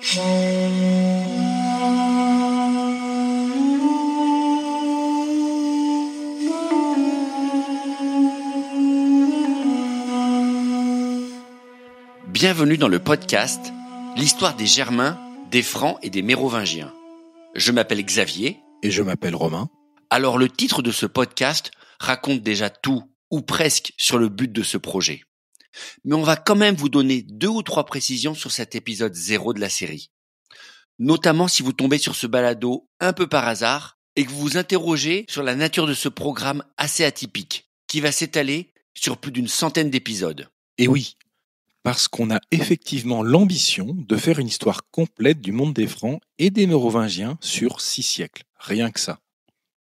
Bienvenue dans le podcast « L'histoire des Germains, des Francs et des Mérovingiens ». Je m'appelle Xavier. Et je m'appelle Romain. Alors le titre de ce podcast raconte déjà tout, ou presque, sur le but de ce projet. Mais on va quand même vous donner 2 ou 3 précisions sur cet épisode 0 de la série. Notamment si vous tombez sur ce balado un peu par hasard et que vous vous interrogez sur la nature de ce programme assez atypique, qui va s'étaler sur plus d'une centaine d'épisodes. Et oui, parce qu'on a effectivement l'ambition de faire une histoire complète du monde des Francs et des Mérovingiens sur 6 siècles, rien que ça.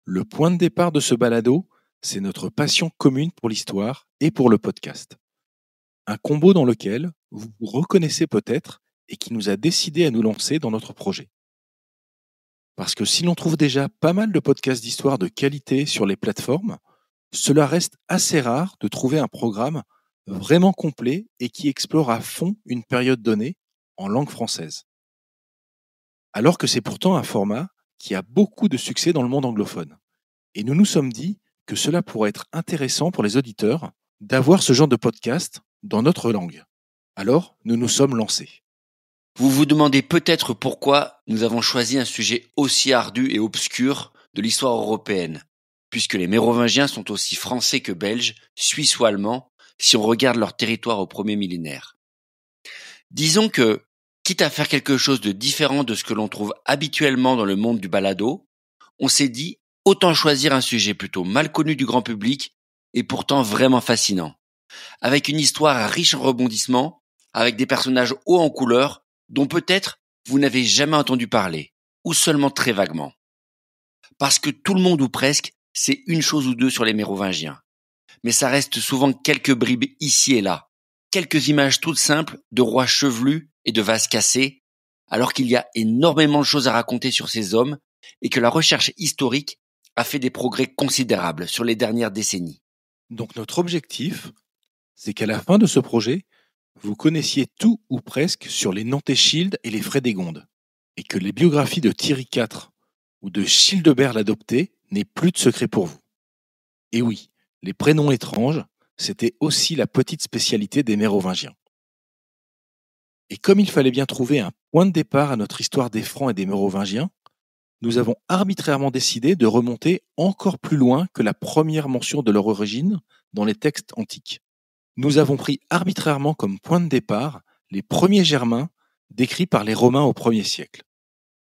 Le point de départ de ce balado, c'est notre passion commune pour l'histoire et pour le podcast. Un combo dans lequel vous vous reconnaissez peut-être et qui nous a décidé à nous lancer dans notre projet. Parce que si l'on trouve déjà pas mal de podcasts d'histoire de qualité sur les plateformes, cela reste assez rare de trouver un programme vraiment complet et qui explore à fond une période donnée en langue française. Alors que c'est pourtant un format qui a beaucoup de succès dans le monde anglophone. Et nous nous sommes dit que cela pourrait être intéressant pour les auditeurs d'avoir ce genre de podcast dans notre langue. Alors, nous nous sommes lancés. Vous vous demandez peut-être pourquoi nous avons choisi un sujet aussi ardu et obscur de l'histoire européenne, puisque les Mérovingiens sont aussi français que belges, suisses ou allemands, si on regarde leur territoire au premier millénaire. Disons que, quitte à faire quelque chose de différent de ce que l'on trouve habituellement dans le monde du balado, on s'est dit autant choisir un sujet plutôt mal connu du grand public et pourtant vraiment fascinant, avec une histoire riche en rebondissements, avec des personnages hauts en couleur dont peut-être vous n'avez jamais entendu parler, ou seulement très vaguement. Parce que tout le monde ou presque sait une chose ou deux sur les Mérovingiens. Mais ça reste souvent quelques bribes ici et là, quelques images toutes simples de rois chevelus et de vases cassés, alors qu'il y a énormément de choses à raconter sur ces hommes et que la recherche historique a fait des progrès considérables sur les dernières décennies. Donc notre objectif, c'est qu'à la fin de ce projet, vous connaissiez tout ou presque sur les Nantes-Schild et les Frédégonde, et que les biographies de Thierry IV ou de Childebert l'Adopté n'aient plus de secret pour vous. Et oui, les prénoms étranges, c'était aussi la petite spécialité des Mérovingiens. Et comme il fallait bien trouver un point de départ à notre histoire des Francs et des Mérovingiens, nous avons arbitrairement décidé de remonter encore plus loin que la première mention de leur origine dans les textes antiques. Nous avons pris arbitrairement comme point de départ les premiers Germains décrits par les Romains au 1er siècle.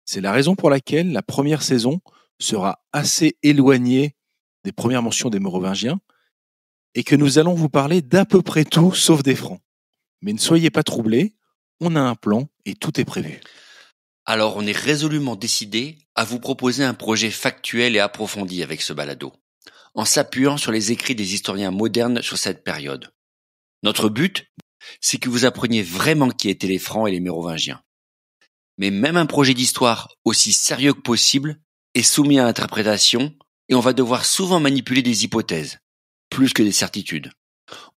C'est la raison pour laquelle la première saison sera assez éloignée des premières mentions des Mérovingiens et que nous allons vous parler d'à peu près tout sauf des Francs. Mais ne soyez pas troublés, on a un plan et tout est prévu. Alors on est résolument décidé à vous proposer un projet factuel et approfondi avec ce balado, en s'appuyant sur les écrits des historiens modernes sur cette période. Notre but, c'est que vous appreniez vraiment qui étaient les Francs et les Mérovingiens. Mais même un projet d'histoire aussi sérieux que possible est soumis à interprétation et on va devoir souvent manipuler des hypothèses, plus que des certitudes.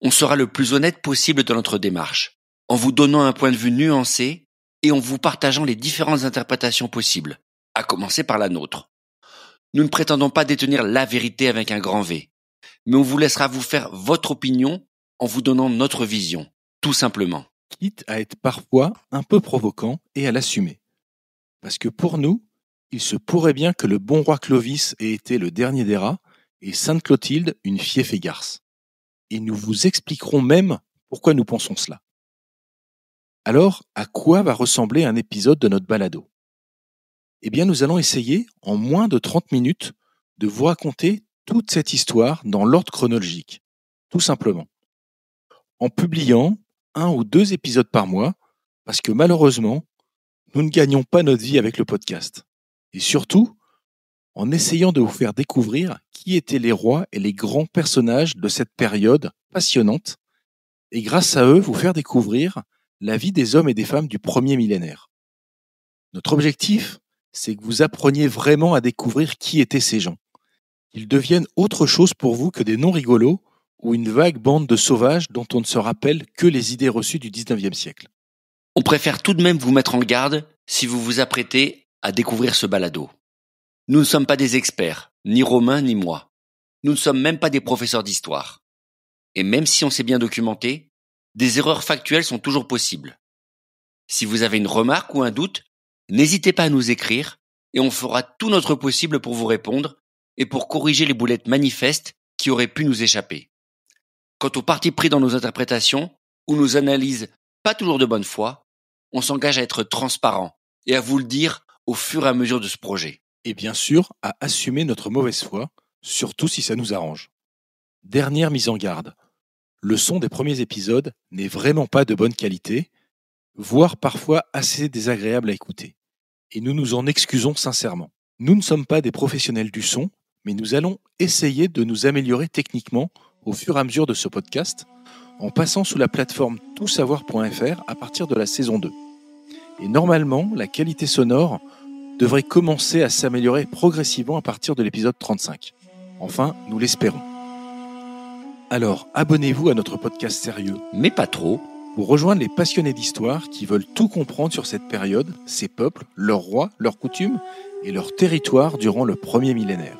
On sera le plus honnête possible dans notre démarche, en vous donnant un point de vue nuancé et en vous partageant les différentes interprétations possibles, à commencer par la nôtre. Nous ne prétendons pas détenir la vérité avec un grand V, mais on vous laissera vous faire votre opinion en vous donnant notre vision, tout simplement. Quitte à être parfois un peu provoquant et à l'assumer. Parce que pour nous, il se pourrait bien que le bon roi Clovis ait été le dernier des rats et Sainte Clotilde une fief et garce. Et nous vous expliquerons même pourquoi nous pensons cela. Alors, à quoi va ressembler un épisode de notre balado ? Eh bien, nous allons essayer, en moins de 30 minutes, de vous raconter toute cette histoire dans l'ordre chronologique, tout simplement. En publiant 1 ou 2 épisodes par mois, parce que malheureusement, nous ne gagnons pas notre vie avec le podcast. Et surtout, en essayant de vous faire découvrir qui étaient les rois et les grands personnages de cette période passionnante, et grâce à eux, vous faire découvrir la vie des hommes et des femmes du premier millénaire. Notre objectif, c'est que vous appreniez vraiment à découvrir qui étaient ces gens, qu'ils deviennent autre chose pour vous que des noms rigolos ou une vague bande de sauvages dont on ne se rappelle que les idées reçues du 19e siècle. On préfère tout de même vous mettre en garde si vous vous apprêtez à découvrir ce balado. Nous ne sommes pas des experts, ni Romain ni moi. Nous ne sommes même pas des professeurs d'histoire. Et même si on s'est bien documenté, des erreurs factuelles sont toujours possibles. Si vous avez une remarque ou un doute, n'hésitez pas à nous écrire et on fera tout notre possible pour vous répondre et pour corriger les boulettes manifestes qui auraient pu nous échapper. Quant au parti pris dans nos interprétations ou nos analyses pas toujours de bonne foi, on s'engage à être transparent et à vous le dire au fur et à mesure de ce projet. Et bien sûr, à assumer notre mauvaise foi, surtout si ça nous arrange. Dernière mise en garde. Le son des premiers épisodes n'est vraiment pas de bonne qualité, voire parfois assez désagréable à écouter. Et nous nous en excusons sincèrement. Nous ne sommes pas des professionnels du son, mais nous allons essayer de nous améliorer techniquement au fur et à mesure de ce podcast, en passant sous la plateforme toutsavoir.fr à partir de la saison 2. Et normalement, la qualité sonore devrait commencer à s'améliorer progressivement à partir de l'épisode 35. Enfin, nous l'espérons. Alors, abonnez-vous à notre podcast sérieux, Mais pas trop. pour rejoindre les passionnés d'histoire qui veulent tout comprendre sur cette période, ces peuples, leurs rois, leurs coutumes et leurs territoires durant le premier millénaire.